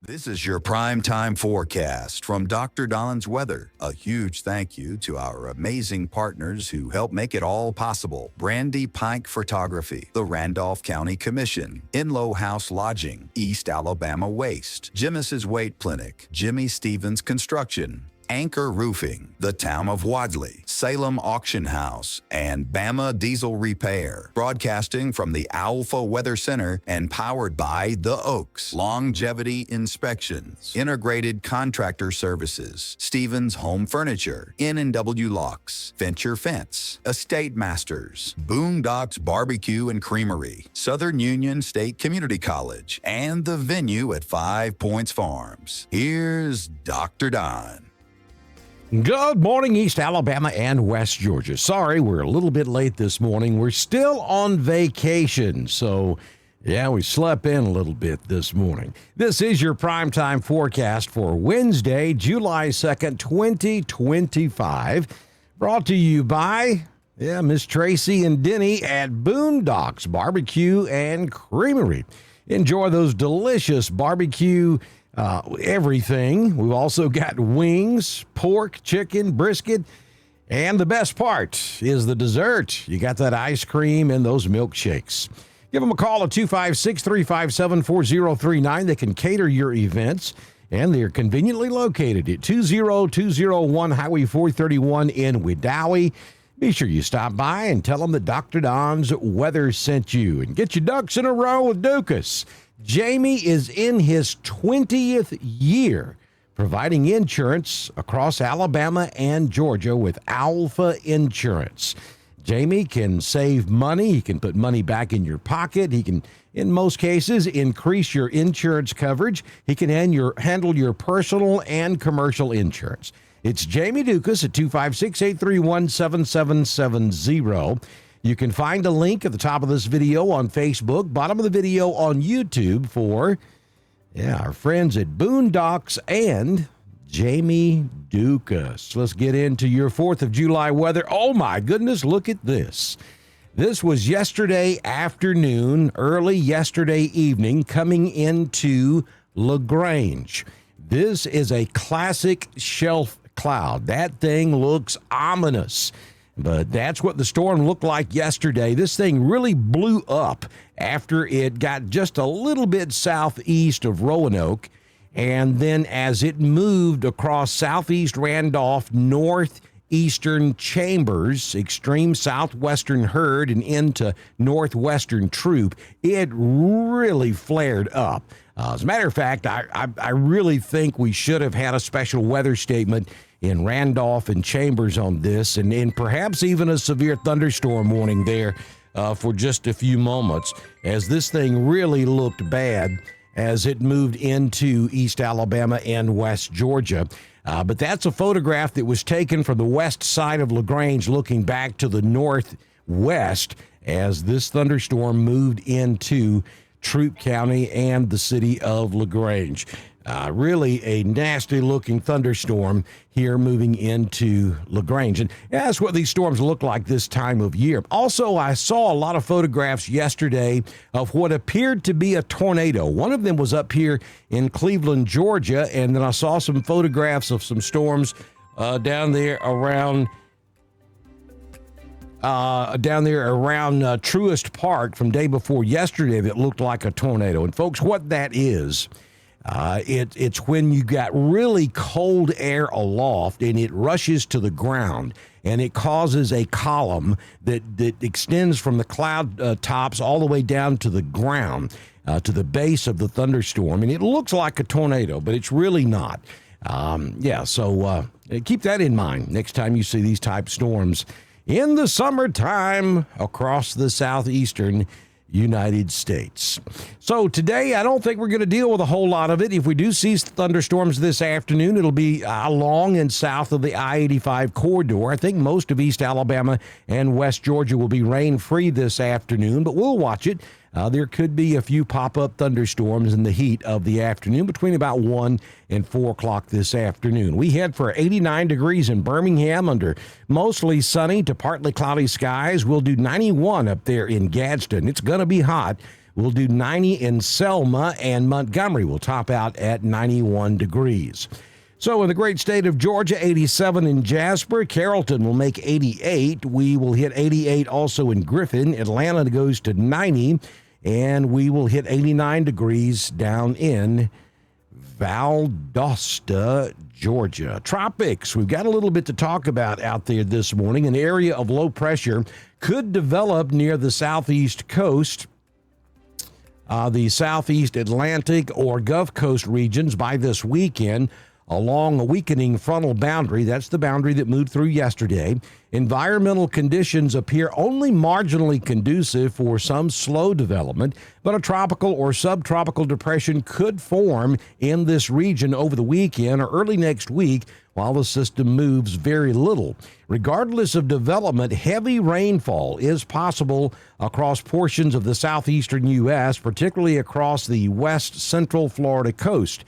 This is your prime time forecast from Dr. Don's Weather. A huge thank you to our amazing partners who help make it all possible. Brandy Pike Photography, the Randolph County Commission, Inlow House Lodging, East Alabama Waste, Jimis's Weight Clinic, Jimmy Stevens Construction, Anchor Roofing, the Town of Wadley, Salem Auction House, and Bama Diesel Repair. Broadcasting from the Alpha Weather Center and powered by The Oaks, Longevity Inspections, Integrated Contractor Services, Stevens Home Furniture, N&W Locks, Venture Fence, Estate Masters, Boondocks Barbecue and Creamery, Southern Union State Community College, and the venue at 5 Points Farms. Here's Dr. Don. Good morning, East Alabama and West Georgia. Sorry, we're a little bit late this morning. We're still on vacation, so yeah, we slept in a little bit this morning. This is your primetime forecast for Wednesday, July 2nd, 2025. Brought to you by, Miss Tracy and Denny at Boondocks Barbecue and Creamery. Enjoy those delicious barbecue everything. We've also got wings, pork, chicken, brisket, and the best part is the dessert. You got that ice cream and those milkshakes. Give them a call at 256-357-4039. They can cater your events, and they're conveniently located at 20201 Highway 431 in Wedowee. Be sure you stop by and tell them that Dr. Don's Weather sent you, and get your ducks in a row with Dukas. Jamie is in his 20th year providing insurance across Alabama and Georgia with Alpha Insurance. Jamie can save money. He can put money back in your pocket. He can, in most cases, increase your insurance coverage. He can handle your personal and commercial insurance. It's Jamie Dukas at 256-831-7770. You can find a link at the top of this video on Facebook, bottom of the video on YouTube for our friends at Boondocks and Jamie Dukas. Let's get into your 4th of July weather. Oh my goodness, look at this. This was yesterday afternoon, early yesterday evening, coming into LaGrange. This is a classic shelf cloud. That thing looks ominous. But that's what the storm looked like yesterday. This thing really blew up after it got just a little bit southeast of Roanoke. And then as it moved across southeast Randolph, northeastern Chambers, extreme southwestern Hurd, and into northwestern Troop, it really flared up. As a matter of fact, I really think we should have had a special weather statement in Randolph and Chambers on this, and perhaps even a severe thunderstorm warning there for just a few moments, as this thing really looked bad as it moved into East Alabama and West Georgia. But that's a photograph that was taken from the west side of LaGrange looking back to the northwest as this thunderstorm moved into Troup County and the city of LaGrange. Really a nasty-looking thunderstorm here moving into LaGrange. And that's what these storms look like this time of year. Also, I saw a lot of photographs yesterday of what appeared to be a tornado. One of them was up here in Cleveland, Georgia, and then I saw some photographs of some storms down there around Truist Park from day before yesterday that looked like a tornado. And folks, what that is, it's when you got really cold air aloft and it rushes to the ground and it causes a column that extends from the cloud tops all the way down to the ground, to the base of the thunderstorm. And it looks like a tornado, but it's really not. So keep that in mind next time you see these type storms in the summertime across the southeastern United States. So today, I don't think we're going to deal with a whole lot of it. If we do see thunderstorms this afternoon, it'll be along and south of the I-85 corridor. I think most of East Alabama and West Georgia will be rain-free this afternoon, but we'll watch it. There could be a few pop-up thunderstorms in the heat of the afternoon between about 1 and 4 o'clock this afternoon. We head for 89 degrees in Birmingham under mostly sunny to partly cloudy skies. We'll do 91 up there in Gadsden. It's going to be hot We'll do 90 in Selma, and Montgomery will top out at 91 degrees. So in the great state of Georgia, 87 in Jasper. Carrollton will make 88. We will hit 88 also in Griffin. Atlanta goes to 90, and we will hit 89 degrees down in Valdosta, Georgia. Tropics, we've got a little bit to talk about out there this morning. An area of low pressure could develop near the southeast coast, the southeast Atlantic or Gulf Coast regions by this weekend, along a weakening frontal boundary. That's the boundary that moved through yesterday. Environmental conditions appear only marginally conducive for some slow development, but a tropical or subtropical depression could form in this region over the weekend or early next week while the system moves very little. Regardless of development, heavy rainfall is possible across portions of the southeastern U.S., particularly across the west central Florida coast.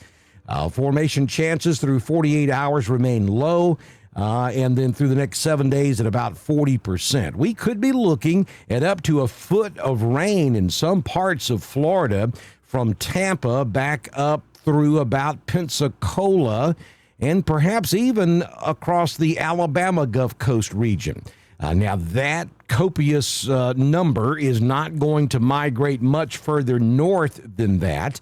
Formation chances through 48 hours remain low, and then through the next 7 days at about 40%. We could be looking at up to a foot of rain in some parts of Florida from Tampa back up through about Pensacola and perhaps even across the Alabama Gulf Coast region. Now, that copious number is not going to migrate much further north than that.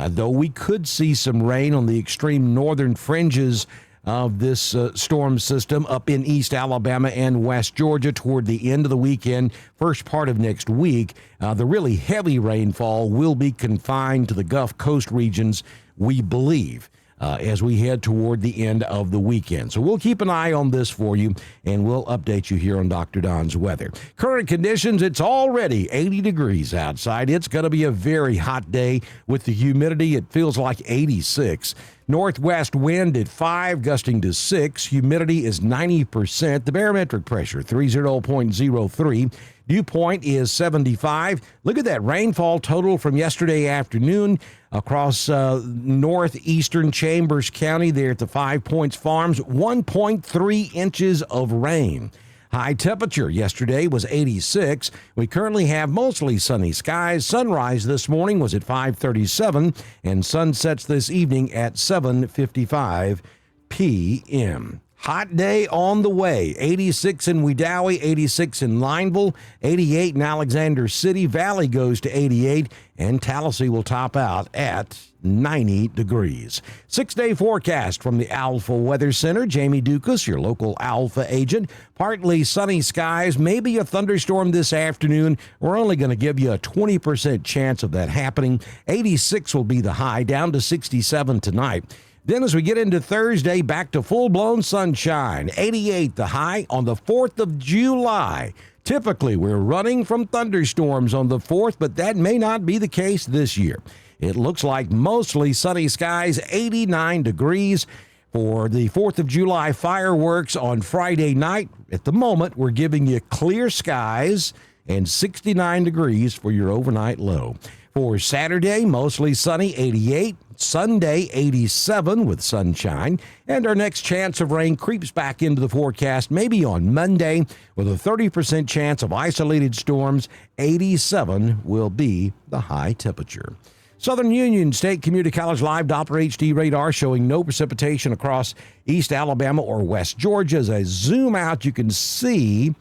Though we could see some rain on the extreme northern fringes of this storm system up in East Alabama and West Georgia toward the end of the weekend, first part of next week. The really heavy rainfall will be confined to the Gulf Coast regions, we believe, as we head toward the end of the weekend. So we'll keep an eye on this for you, and we'll update you here on Dr. Don's weather. Current conditions, it's already 80 degrees outside. It's going to be a very hot day with the humidity. It feels like 86. Northwest wind at 5, gusting to 6. Humidity is 90%. The barometric pressure, 30.03. Dew point is 75. Look at that rainfall total from yesterday afternoon across northeastern Chambers County there at the 5 Points Farms, 1.3 inches of rain. High temperature yesterday was 86. We currently have mostly sunny skies. Sunrise this morning was at 5:37, and sunsets this evening at 7:55 p.m. Hot day on the way. 86 in Wedowee, 86 in Lineville, 88 in Alexander City. Valley goes to 88, and Tallahassee will top out at 90 degrees. 6-day forecast from the Alpha Weather Center. Jamie Dukas, your local Alpha agent. Partly sunny skies, maybe a thunderstorm this afternoon. We're only going to give you a 20% chance of that happening. 86 will be the high, down to 67 tonight. Then as we get into Thursday, back to full-blown sunshine. 88 the high on the 4th of July. Typically, we're running from thunderstorms on the 4th, but that may not be the case this year. It looks like mostly sunny skies, 89 degrees for the 4th of July fireworks on Friday night. At the moment, we're giving you clear skies and 69 degrees for your overnight low. For Saturday, mostly sunny, 88. Sunday, 87 with sunshine. And our next chance of rain creeps back into the forecast maybe on Monday with a 30% chance of isolated storms. 87 will be the high temperature. Southern Union State Community College live Doppler HD radar showing no precipitation across East Alabama or West Georgia. As I zoom out, you can see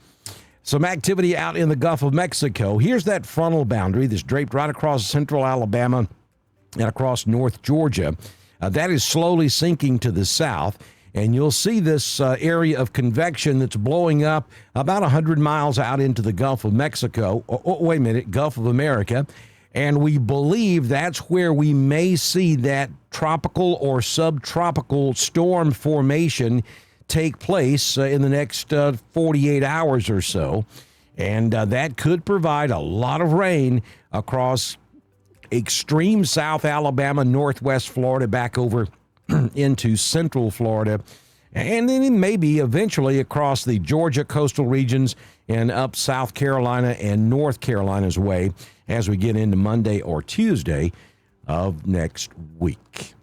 some activity out in the Gulf of Mexico. Here's that frontal boundary that's draped right across central Alabama and across North Georgia. That is slowly sinking to the south, and you'll see this area of convection that's blowing up about 100 miles out into the Gulf of Mexico. Wait a minute, Gulf of America. And we believe that's where we may see that tropical or subtropical storm formation take place in the next 48 hours or so. And that could provide a lot of rain across extreme South Alabama, Northwest Florida, back over into Central Florida, and then maybe eventually across the Georgia coastal regions and up South Carolina and North Carolina's way as we get into Monday or Tuesday of next week.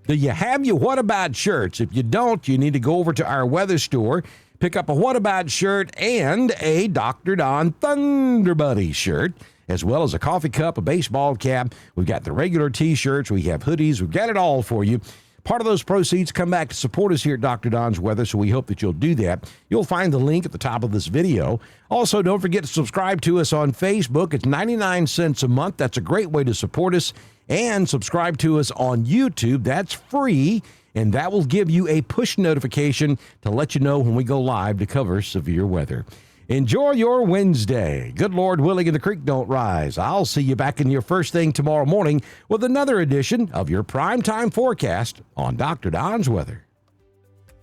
Do you have your What About shirts? If you don't, you need to go over to our weather store, pick up a What About shirt and a Dr. Don Thunder Buddy shirt. as well as a coffee cup, a baseball cap. We've got the regular T-shirts. We have hoodies. We've got it all for you. Part of those proceeds come back to support us here at Dr. Don's Weather, so we hope that you'll do that. You'll find the link at the top of this video. Also, don't forget to subscribe to us on Facebook. It's 99 cents a month. That's a great way to support us. And subscribe to us on YouTube. That's free, and that will give you a push notification to let you know when we go live to cover severe weather. Enjoy your Wednesday. Good Lord willing, and the creek don't rise. I'll see you back in your first thing tomorrow morning with another edition of your primetime forecast on Dr. Don's Weather.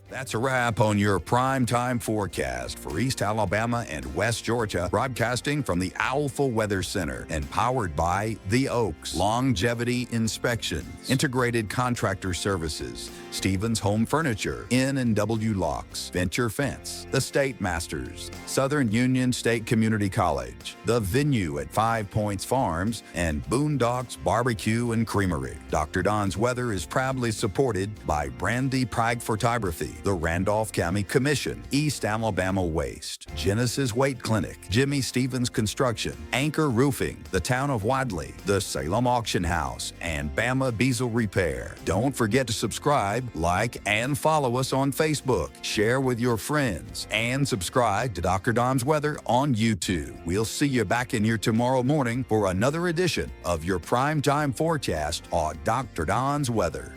That's a wrap on your primetime forecast for East Alabama and West Georgia, broadcasting from the Owlful Weather Center and powered by The Oaks, Longevity Inspections, Integrated Contractor Services, Stevens Home Furniture, N&W Locks, Venture Fence, The State Masters, Southern Union State Community College, The Venue at 5 Points Farms, and Boondocks Barbecue and Creamery. Dr. Don's Weather is proudly supported by Brandy Pike Photography, the Randolph County Commission, East Alabama Waste, Genesis Weight Clinic, Jimmy Stevens Construction, Anchor Roofing, the Town of Wadley, the Salem Auction House, and Bama Beazle Repair. Don't forget to subscribe, like, and follow us on Facebook. Share with your friends, and subscribe to Dr. Don's Weather on YouTube. We'll see you back in here tomorrow morning for another edition of your primetime forecast on Dr. Don's Weather.